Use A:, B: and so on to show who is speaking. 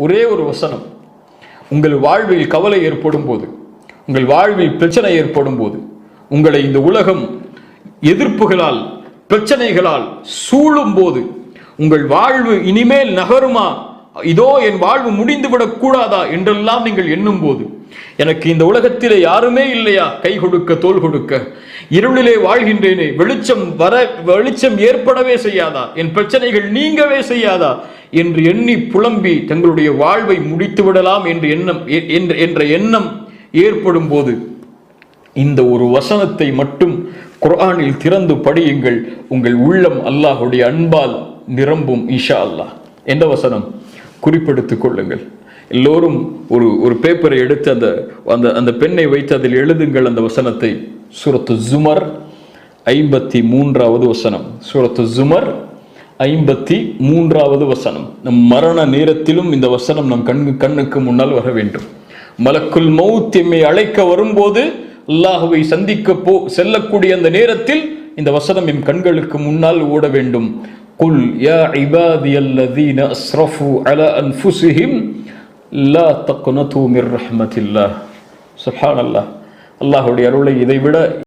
A: ஒரே ஒரு வசனம். உங்கள் வாழ்வில் கவலை ஏற்படும் போது, உங்கள் வாழ்வில் பிரச்சனை ஏற்படும் போது, உங்களை இந்த உலகம் எதிர்ப்புகளால் பிரச்சனைகளால் சூழும் போது, உங்கள் வாழ்வு இனிமேல் நகருமா, இதோ என் வாழ்வு முடிந்துவிடக் கூடாதா என்றெல்லாம் நீங்கள் எண்ணும் போது, எனக்கு இந்த உலகத்திலே யாருமே இல்லையா கை கொடுக்க தோள் கொடுக்க, இருளிலே வாழ்கின்றேனே, வெளிச்சம் ஏற்படவே செய்யாதா, என் பிரச்சனைகள் நீங்கவே செய்யாதா என்று எண்ணி புலம்பி தங்களுடைய வாழ்வை முடித்து விடலாம் என்ற எண்ணம் ஏற்படும் போது, இந்த ஒரு வசனத்தை மட்டும் குர்ஆனில் திறந்து படியுங்கள். உங்கள் உள்ளம் அல்லாஹ்வுடைய அன்பால் நிரம்பும் இன்ஷா அல்லாஹ். எந்த வசனம்? குறிப்பெடுத்துக் கொள்ளுங்கள். எல்லோரும் ஒரு பேப்பரை எடுத்து அந்த பெண்ணை வைத்து அதில் எழுதுங்கள் அந்த வசனத்தை. சூரத்து ஜுமர் 53வது வசனம். சூரத்து ஜுமர் 53வது வசனம். நம் மரண நேரத்திலும் இந்த வசனம் நம் கண்ணுக்கு முன்னால் வர வேண்டும். மலக்குல் மௌத் எம்மை அழைக்க வரும்போது, அல்லாஹுவை சந்திக்க செல்லக்கூடிய அந்த நேரத்தில் இந்த வசனம் எம் கண்களுக்கு முன்னால் ஓட வேண்டும். குல் யா இபாதியல்லதீன அஸ்ரஃபு அலா அன்ஃபுஸிஹிம் லா தக்னது மிர் ரஹ்மத்தில்லாஹ். சுப்ஹானல்லாஹ். அல்லாஹ்வுடைய அருளை இதைவிட